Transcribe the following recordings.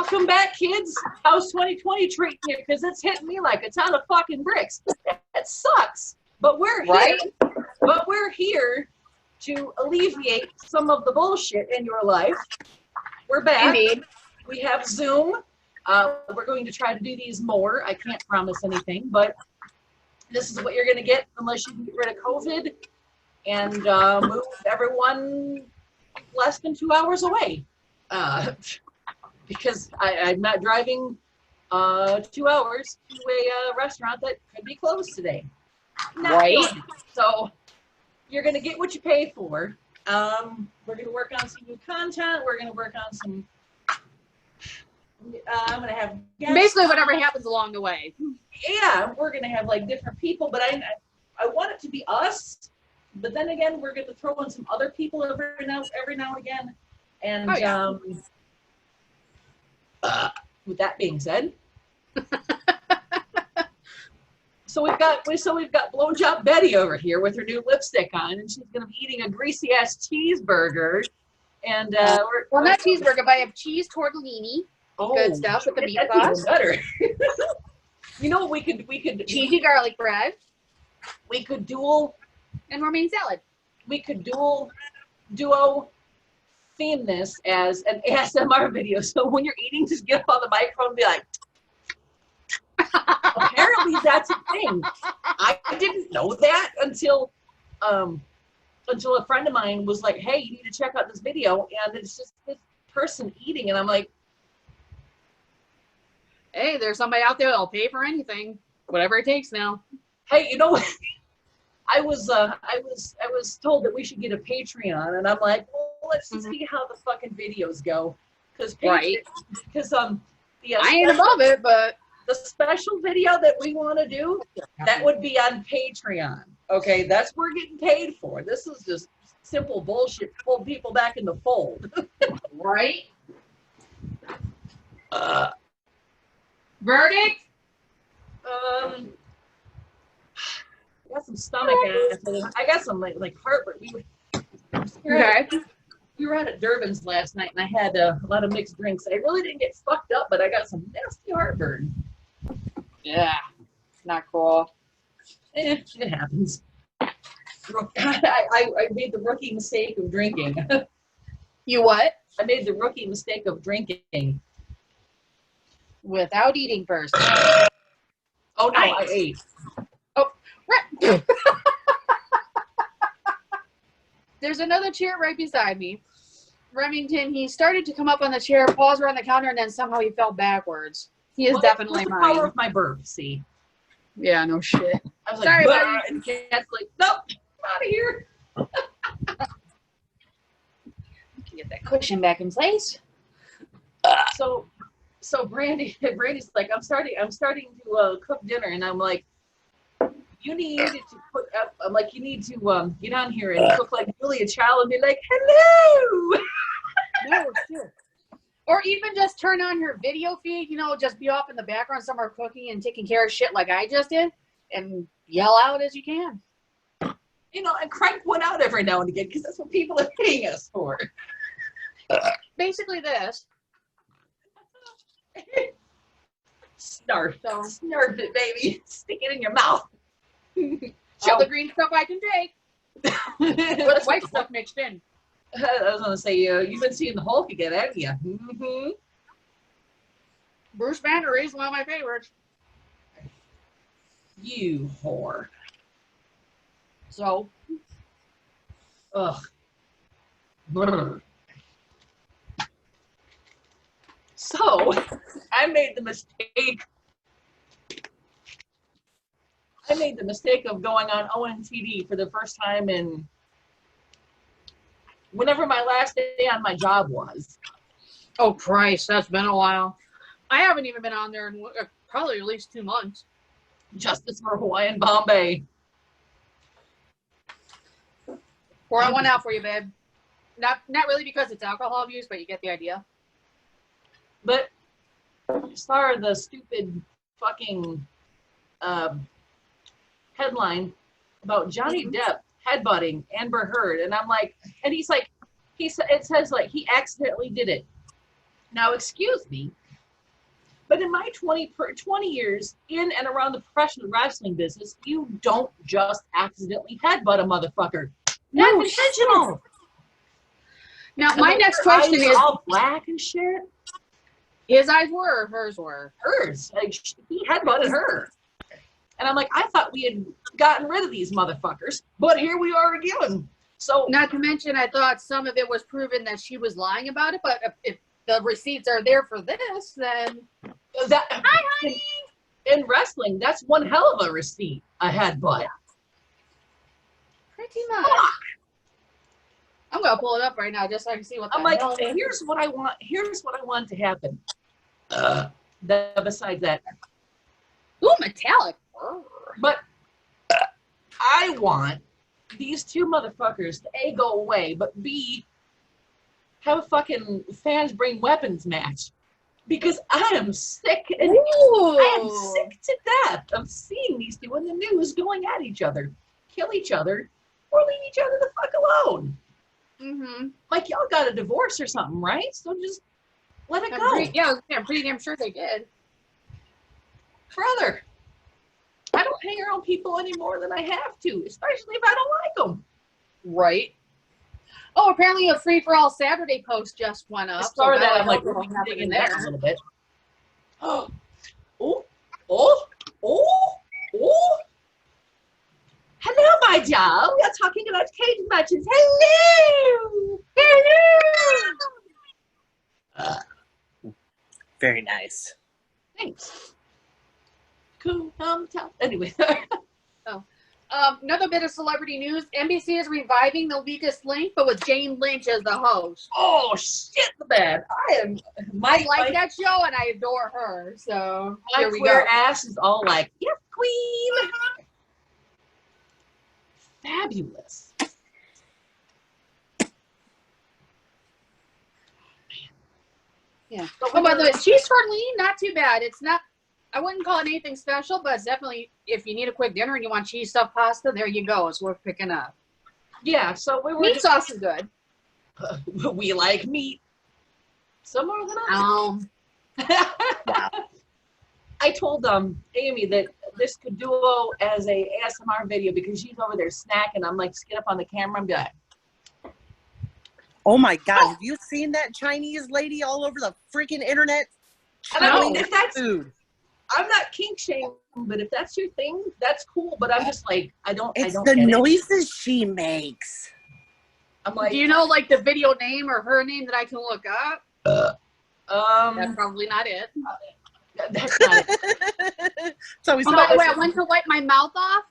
Welcome back, kids. How's 2020 treating you? Because it's hitting me like a ton of fucking bricks. It sucks. But we're here. But we're here to alleviate some of the bullshit in your life. We're back. Indeed. We have Zoom. We're going to try to do these more. I can't promise anything, but this is what you're going to get unless you get rid of COVID and move everyone less than 2 hours away. Because I'm not driving 2 hours to a restaurant that could be closed today. Right. So you're going to get what you pay for. We're going to work on some new content. We're going to work on some, I'm going to have guests. Basically whatever happens along the way. Yeah, we're going to have like different people, but I want it to be us. But then again, we're going to throw in some other people every now and again. And with that being said, so we've got blowjob Betty over here with her new lipstick on, and she's gonna be eating a greasy ass cheeseburger. And not cheeseburger, but I have cheese tortellini. Good stuff with the meat sauce. Better. You know what we could cheesy garlic bread. We could dual and romaine salad. We could duo theme this as an ASMR video. So when you're eating, just get up on the microphone and be like, apparently that's a thing. I didn't know that until a friend of mine was like, hey, you need to check out this video. And it's just this person eating. And I'm like, hey, there's somebody out there that'll pay for anything, whatever it takes now. Hey, you know what? I was told that we should get a Patreon, and I'm like, well, let's just see how the fucking videos go, because I ain't above it, but the special video that we want to do, that would be on Patreon. Okay, that's what we're getting paid for. This is just simple bullshit to pull people back in the fold. Right? Verdict? I got some stomach acid. I got some like heartburn. We were out at Durbin's last night, and I had a lot of mixed drinks. I really didn't get fucked up, but I got some nasty heartburn. Yeah, not cool. It happens. I made the rookie mistake of drinking. You what? I made the rookie mistake of drinking. Without eating first. Oh, no, I ate. Oh, right. There's another chair right beside me. Remington, he started to come up on the chair, paws around the counter, and then somehow he fell backwards. He is definitely mine. The power of my burp, see? Yeah, no shit. I was sorry, like, buddy. And Cat's like, nope, I'm out of here. Get that cushion back in place. So Brandy's like, I'm starting to cook dinner, and I'm like, you need to put up. I'm like, you need to get on here and cook like Julia Child and be like, hello. No, sure. Or even just turn on your video feed. You know, just be off in the background somewhere cooking and taking care of shit like I just did, and yell out as you can. You know, and crank one out every now and again, because that's what people are paying us for. Basically, this. Snarf. Snarf it, baby. Stick it in your mouth. All the green stuff I can take. With white stuff mixed in. I was going to say, you've been seeing the Hulk again, haven't you? Mm-hmm. Bruce Banner is one of my favorites. You whore. So. Ugh. Brr. So, I made the mistake of going on ONTD for the first time in whenever my last day on my job was. Oh, Christ, that's been a while. I haven't even been on there in probably at least 2 months. Justice for Hawaii and Bombay. Pour one out for you, babe. Not really because it's alcohol abuse, but you get the idea. But I saw the stupid fucking headline about Johnny Depp headbutting Amber Heard, and I'm like, and he's like, it says like he accidentally did it. Now, excuse me, But in my 20 years in and around the professional wrestling business, you don't just accidentally headbutt a motherfucker. No That's intentional. Now, my next question is, all black and shit. his eyes were or hers were? Hers. Like, he headbutted her. And I'm like, I thought we had gotten rid of these motherfuckers, but here we are again. So, not to mention, I thought some of it was proven that she was lying about it, but if the receipts are there for this, then... That, hi, honey! In wrestling, that's one hell of a receipt, a headbutt. Pretty much. I'm going to pull it up right now just so I can see what I'm like, here's what I want. Here's what I want to happen. Besides that. Ooh, metallic. But I want these two motherfuckers to A, go away, but B, have a fucking fans bring weapons match. Because I am sick and I am sick to death of seeing these two in the news going at each other, kill each other, or leave each other the fuck alone. Mm-hmm. Like, y'all got a divorce or something, right? So just let it go. I'm pretty damn sure they did. Brother, I don't hang around people any more than I have to, especially if I don't like them. Right. Oh, apparently a free-for-all Saturday post just went up. I saw that. I'm like, we're we can dig in there that a little bit. Oh, oh. Hello, my doll. We are talking about cage matches. Hello. Very nice. Thanks. Cool. Anyway. Another bit of celebrity news. NBC is reviving The Weakest Link, but with Jane Lynch as the host. Oh, shit, the bad. I like that show, and I adore her. So my queer ass is all like, yes, queen. Fabulous. Yeah. Oh, by the way, cheese tortellini, not too bad. It's not, I wouldn't call it anything special, but it's definitely, if you need a quick dinner and you want cheese stuffed pasta, there you go. It's worth picking up. Yeah, so we were... Meat sauce is good. We like meat. Some more than others. I told Amy that this could duo as a ASMR video because she's over there snacking. I'm like, just get up on the camera and be like... Oh my God, have you seen that Chinese lady all over the freaking internet? And I mean, if that's food. I'm not kink shaming, but if that's your thing, that's cool. But I'm just like, I don't the get noises she makes. I'm like, do you know like the video name or her name that I can look up? That's probably not it. That's not it. So by the way, I went to wipe my mouth off.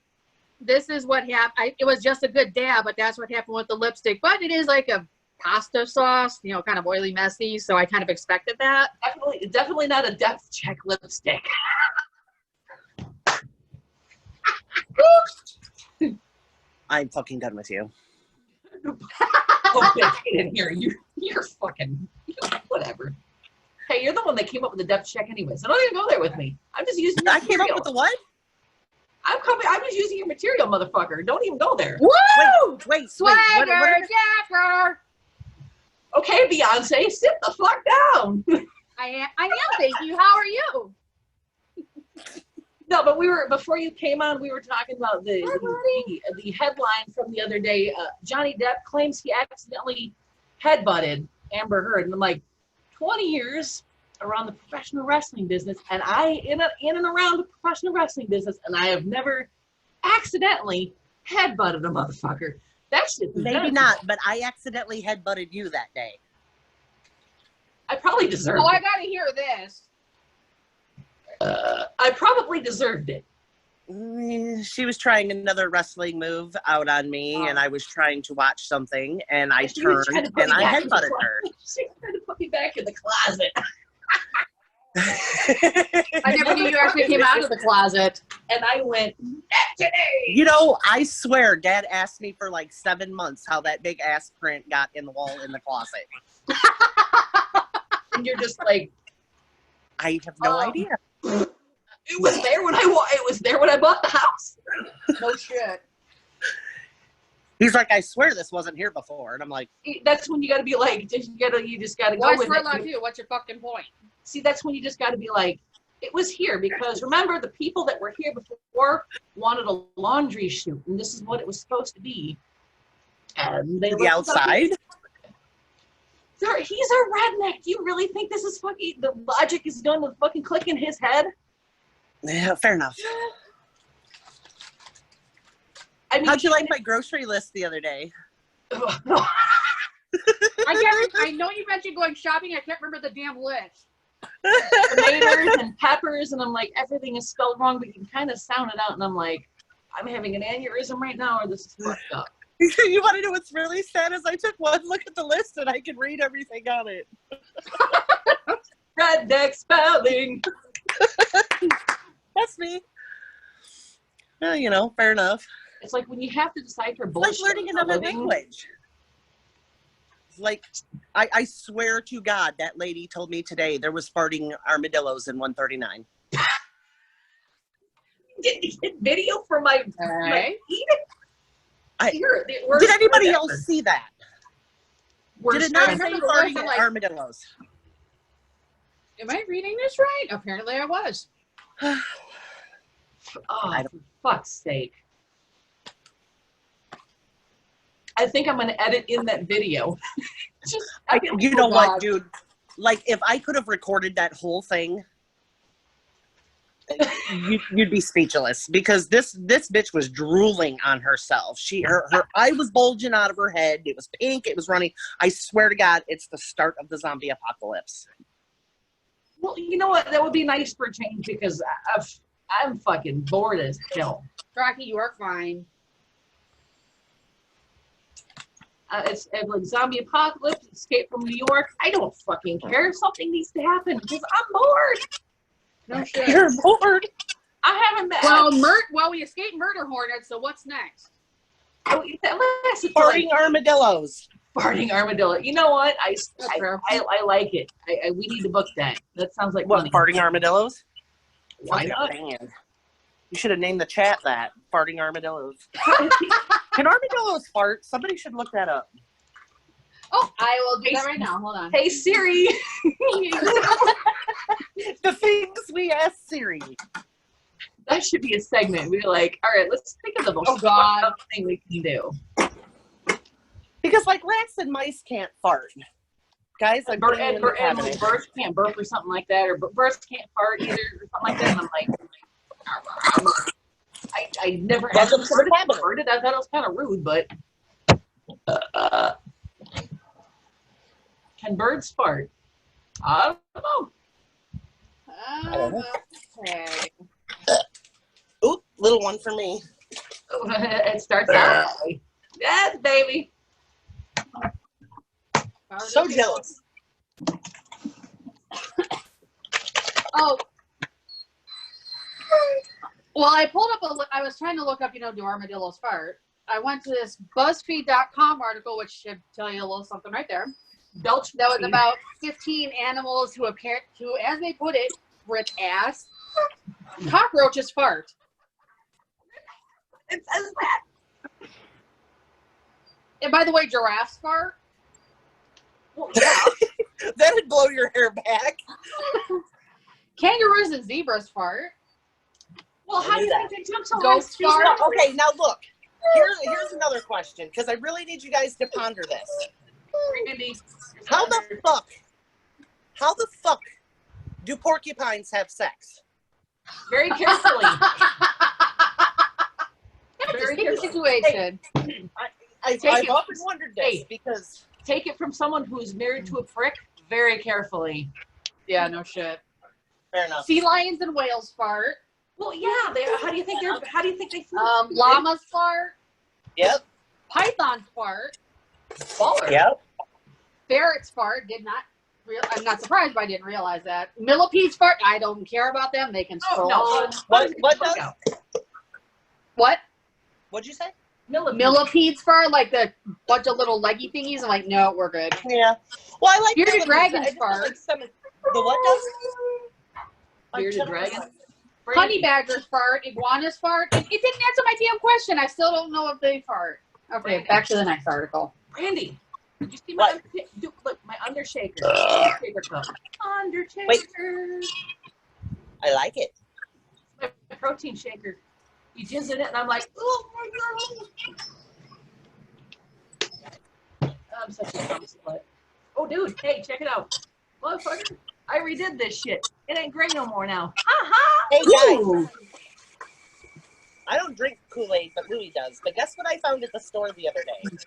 This is what happened. It was just a good dab, but that's what happened with the lipstick. But it is like a pasta sauce, you know, kind of oily, messy. So I kind of expected that. Definitely not a depth check lipstick. I'm fucking done with you. Oh, get in here. You're fucking whatever. Hey, you're the one that came up with the depth check anyway, so don't even go there with me. I'm just using your material. I came up with the what? I'm just using your material, motherfucker. Don't even go there. Woo! Wait, Swagger Jacker! Okay, Beyonce, sit the fuck down. I am, thank you. How are you? No, but before you came on, we were talking about the headline from the other day. Johnny Depp claims he accidentally headbutted Amber Heard. And I'm like, 20 years around the professional wrestling business, and in and around the professional wrestling business, and I have never accidentally headbutted a motherfucker. That shit. Maybe not, but I accidentally headbutted you that day. I probably deserved it. Oh, I gotta hear this. I probably deserved it. She was trying another wrestling move out on me, and I was trying to watch something, and I turned and I headbutted her. She was trying to put me back in the closet. I never knew you actually came out of the closet. And I went, today. You know, I swear, Dad asked me for like 7 months how that big ass print got in the wall in the closet. And you're just like, I have no idea. It was there when I bought the house. No shit. He's like, I swear this wasn't here before, and I'm like, that's when you got to be like, you just got to go What's with for it. luck too? What's your fucking point? See, that's when you just got to be like, it was here, because remember, the people that were here before wanted a laundry chute, and this is what it was supposed to be. And they the outside. He's a redneck. Do you really think this is fucking, the logic is going to fucking click in his head? Yeah, fair enough. I mean, how'd you like my grocery list the other day? I know you mentioned going shopping. I can't remember the damn list. Tomatoes and peppers, and I'm like, everything is spelled wrong, but you can kind of sound it out, and I'm like, I'm having an aneurysm right now, or this is fucked up. You want to know what's really sad is I took one look at the list and I can read everything on it. Redneck spelling. That's me. Well, you know, fair enough. It's like when you have to decipher bullshit. It's like learning another language. Like, I swear to God, that lady told me today there was farting armadillos in 139. Did you get video for my feed? Did anybody else see that? Did it not say farting like, armadillos? Am I reading this right? Apparently I was. Oh, for fuck's sake. I think I'm going to edit in that video. You know what, dude? Like, if I could have recorded that whole thing, you'd be speechless, because this bitch was drooling on herself. Her eye was bulging out of her head. It was pink. It was running. I swear to God, it's the start of the zombie apocalypse. Well, you know what? That would be nice for a change, because I'm fucking bored as hell. Rocky, you are fine. It's like zombie apocalypse, escape from New York. I don't fucking care. Something needs to happen, because I'm bored. No shit. You're bored. I haven't been. Well, we escaped murder hornets, so what's next? Farting armadillos. Farting armadillo. You know what? I like it. We need to book that. That sounds like what? Money. Farting armadillos? Why not? You should have named the chat that. Farting armadillos. Can armadillos fart? Somebody should look that up. Oh, I will do that right now. Hold on. Hey, Siri. The things we ask Siri. That should be a segment. We're like, all right, let's think of the most fucked up thing we can do. Because, like, rats and mice can't fart. Guys, I'm birds can't burp or something like that, or birds can't fart either, or something like that. And I'm like, I never heard it. I thought it was kind of rude, but can birds fart? I don't know. Okay. Oop, little one for me. It starts out that way. Yes, baby. So jealous. Oh. Well, I pulled up I was trying to look up, do armadillos fart? I went to this BuzzFeed.com article, which should tell you a little something right there. Belch. That was about 15 animals who, as they put it, rip ass. Cockroaches fart. It says that. And by the way, giraffes fart. Well, yeah. That'd blow your hair back. Kangaroos and zebras fart. Well, how do you think they took so Ghost fart? Okay, now look. Here's another question, because I really need you guys to ponder this. How the fuck do porcupines have sex? Very carefully. Very carefully. Situation. I've often wondered this, because... Take it from someone who's married to a prick very carefully. Yeah, no shit. Fair enough. Sea lions and whales fart. Well, yeah. How do you think they feel? Llamas fart. Yep. Pythons fart. Baller. Yep. Ferrets fart. I'm not surprised, but I didn't realize that. Millipedes fart. I don't care about them. They can stroll. No. What does? What? What'd you say? Millipedes fart, like the bunch of little leggy thingies. I'm like, no, we're good. Yeah. Well, I like bearded dragons fart. The what does? Bearded dragon. Honey badgers fart. Iguanas fart. It didn't answer my damn question. I still don't know if they fart. Okay, back to the next article. Randy, Did you see my look, my undershaker? Undershaker cup. Undertaker. Wait. I like it. My protein shaker. You jizz in it, and I'm like, oh my god. I'm such a dumb slut. Oh, dude, hey, check it out. Motherfucker, I redid this shit. It ain't gray no more now. Ha-ha! Hey, guys. Ooh. I don't drink Kool-Aid, but Louie does. But guess what I found at the store the other day?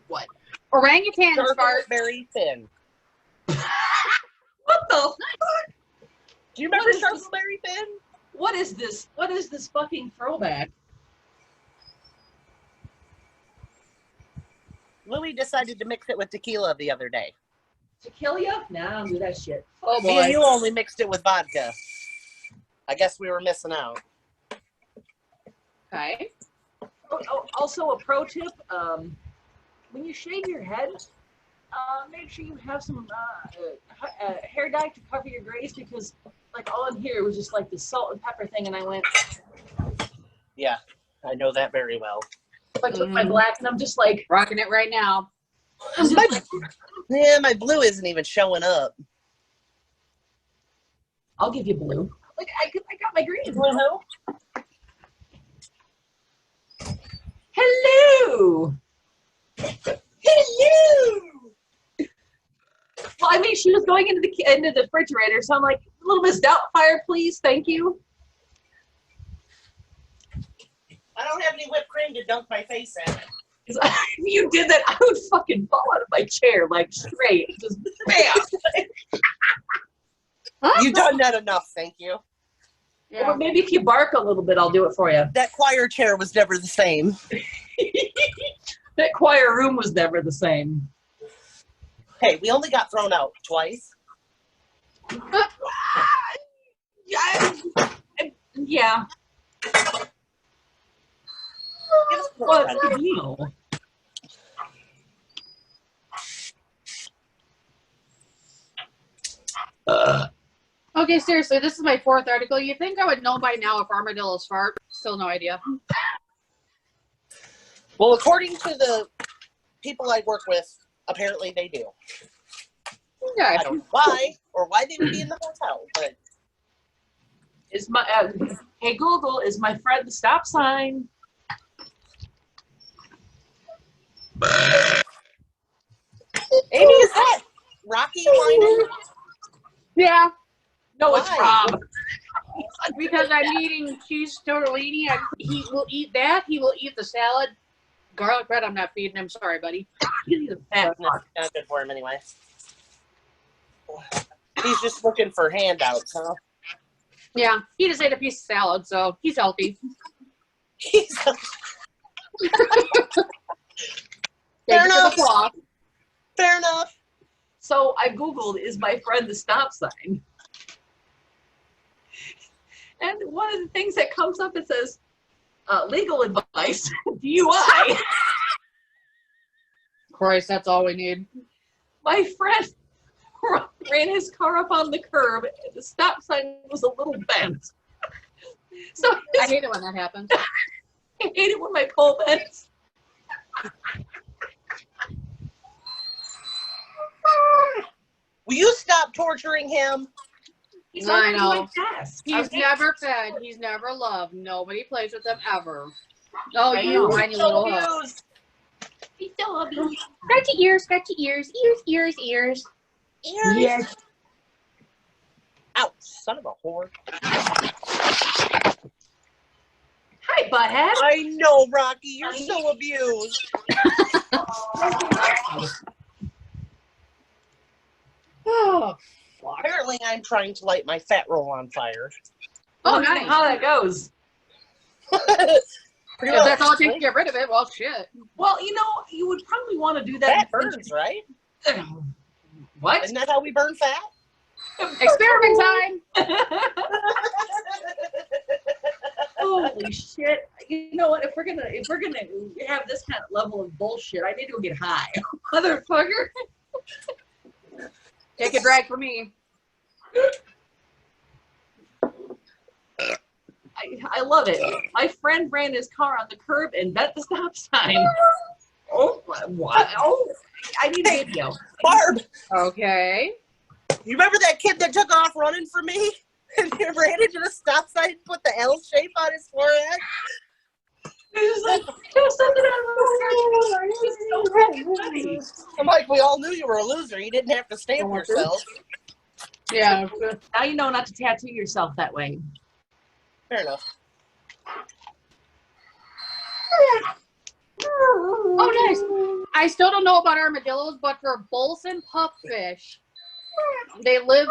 What? Orangutan fart. Charlesberry Finn. What the fuck? Do you remember Charlesberry Finn? What is this? What is this fucking throwback? Louie decided to mix it with tequila the other day. To kill you? Nah, I don't do that shit. Oh Me and boy. you only mixed it with vodka. I guess we were missing out. Okay. Oh, also a pro tip, when you shave your head, make sure you have some hair dye to cover your grays, because like all in here was just like the salt and pepper thing, and I went, Yeah, I know that very well. I took my black, and I'm just like, Rocking it right now. I'm just like, Yeah, my blue isn't even showing up. I'll give you blue. Like I got my green. Hello. Hello. Well, I mean, she was going into the refrigerator, so I'm like, a little Miss Doubtfire, please, thank you. I don't have any whipped cream to dunk my face in. If you did that, I would fucking fall out of my chair, like straight, just bam. You've done that enough, thank you. Yeah. Or maybe if you bark a little bit, I'll do it for you. That choir chair was never the same. That choir room was never the same. Hey, we only got thrown out twice. Yeah. What's the deal? Okay, seriously, this is my 4th article. You think I would know by now if armadillos fart? Still no idea. Well, according to the people I work with, apparently they do. Okay. I don't know why, or why they would be in the hotel, but... Is my hey Google, is my friend the stop sign? Amy, is that Rocky whining? Yeah, No, it's Why? Rob. because I'm eating cheese tortellini. He will eat that. He will eat the salad. Garlic bread, I'm not feeding him. Sorry, buddy. He's a fat fuck. Not good for him anyway. He's just looking for handouts, huh? Yeah, he just ate a piece of salad, so he's healthy. He's Thank you for the applause. fair enough. So I Googled, is my friend the stop sign? And one of the things that comes up, it says, legal advice, DUI. Christ, that's all we need. My friend ran his car up on the curb, and the stop sign was a little bent. So I hate it when that happens. I hate it when my pole bends. Will you stop torturing him? He's I already know. my task. He's Okay. never fed. He's never loved. Nobody plays with him ever. Oh, I you know. whiny little hoe. He's so abused. Scratchy ears, scratchy ears, ears, ears, ears. Yes. Ouch, son of a whore. Hi, butthead. I know, Rocky, you're so abused. Oh, fuck. Apparently, I'm trying to light my fat roll on fire. Oh, Well, nice. how that goes. Pretty If that's all it takes right? to get rid of it, well, shit. Well, you know, you would probably want to do that. Fat burns, right? What? Isn't that how we burn fat? Experiment time. Holy shit! You know what? If we're gonna have this kind of level of bullshit, I need to go get high, motherfucker. Take a drag for me. I love it. My friend ran his car on the curb and bent the stop sign. Oh my What? Oh, I need a video. Barb, Okay. you remember that kid that took off running from me? And he ran into the stop sign and put the L shape on his forehead? It was like, there was something on it was so fucking funny. I'm like, we all knew you were a loser. You didn't have to stamp yourself. Yeah. Now you know not to tattoo yourself that way. Fair enough. Oh, nice. I still don't know about armadillos, but for Bolson pupfish, they live.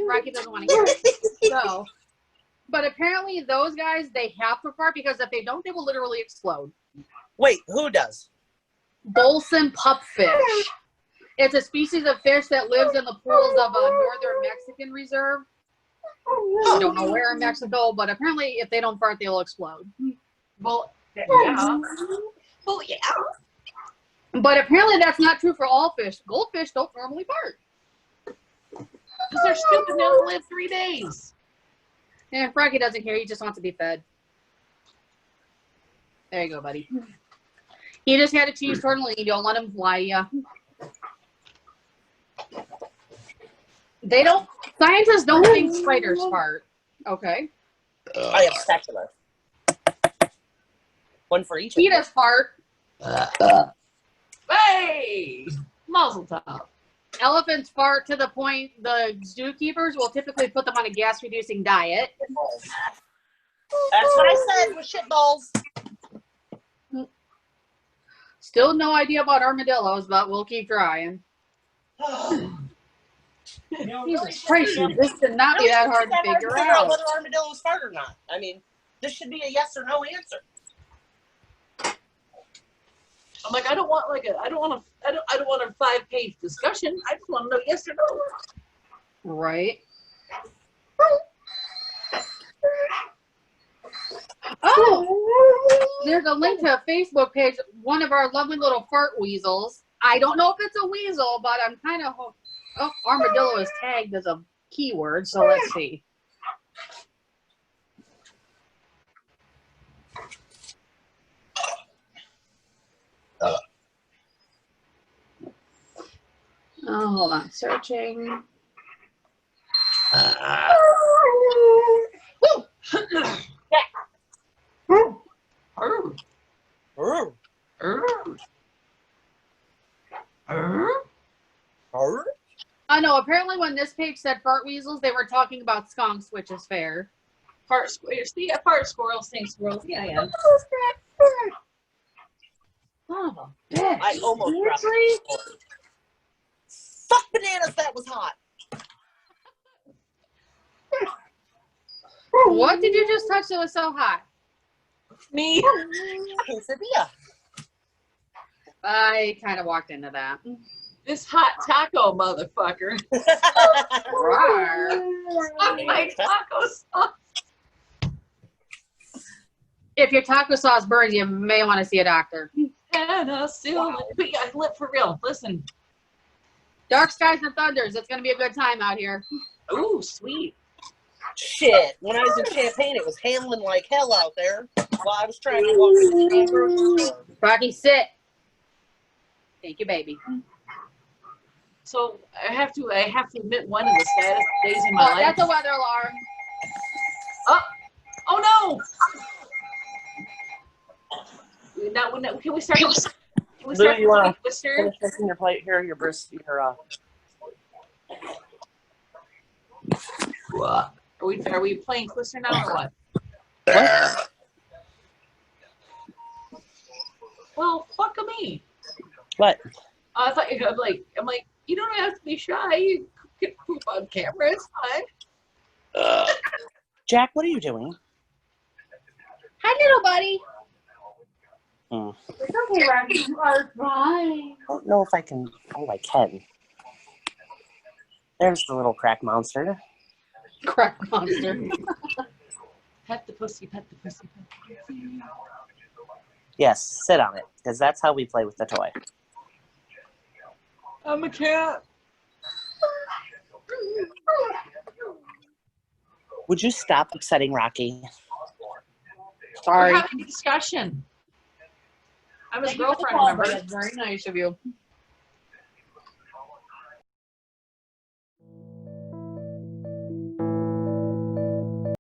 Rocky doesn't want to hear it. So, but apparently those guys, they have to fart because if they don't, they will literally explode. Wait, who does? Bolson pupfish. It's a species of fish that lives in the pools of a northern Mexican reserve. I don't know where in Mexico, but apparently if they don't fart, they'll explode. Well, yeah. Well, yeah. But apparently that's not true for all fish. Goldfish don't normally fart. Because they're stupid, they'll live 3 days. Yeah, Froggy doesn't care. He just wants to be fed. There you go, buddy. He just had a cheese tortellini. Don't let him fly ya. They don't. Scientists don't think spiders fart. Okay. I have spatula. One for each. Cheetahs fart. Hey! Mazel tov. Elephants fart to the point the zookeepers will typically put them on a gas-reducing diet. That's what I said with shitballs. Still no idea about armadillos, but we'll keep trying. Jesus Christ, this should not be that hard to figure out. Whether armadillos fart or not. I mean, this should be a yes or no answer. I'm like, I don't want a 5-page discussion. I just want to know yes or no. Right. Oh, there's a link to a Facebook page. One of our lovely little fart weasels. I don't know if it's a weasel, but I'm kind of. Oh, armadillo is tagged as a keyword, so let's see. Oh, hold on. Searching. Oh, no. Apparently, when this page said fart weasels, they were talking about skunks, which is fair. Fart squirrels. See, a fart squirrel, sing squirrels. Yeah, yeah. Oh, I almost dropped it. Fuck bananas, that was hot. What did you just touch that was so hot? Me. Quesadilla. I kind of walked into that. This hot taco motherfucker. My taco sauce. If your taco sauce burns, you may want to see a doctor. And a silver. But yeah, for real. Listen. Dark skies and thunders. It's going to be a good time out here. Ooh, sweet. Shit. When I was in Champaign, it was hailing like hell out there while I was trying to walk to the grocery store. Rocky, sit. Thank you, baby. So I have to admit one of the saddest days in my life. That's a weather alarm. Oh no! Now, can we start? Can we start you want with to finish fixing your plate here? Your brisket. Are we playing Twister now or what? What? Well, fuck me. What? I thought I'm like, you don't have to be shy. You can poop on camera. It's fine. Jack, what are you doing? Hi, little buddy. It's okay, Rocky. You are fine. I don't know if I can. Oh, I can. There's the little crack monster. Crack monster. Pet the pussy, pet the pussy, pet the pussy. Yes, sit on it, because that's how we play with the toy. I'm a cat. Would you stop upsetting Rocky? We're Sorry. having a discussion. I'm his Thank you for the girlfriend, call, remember? but it's very nice of you.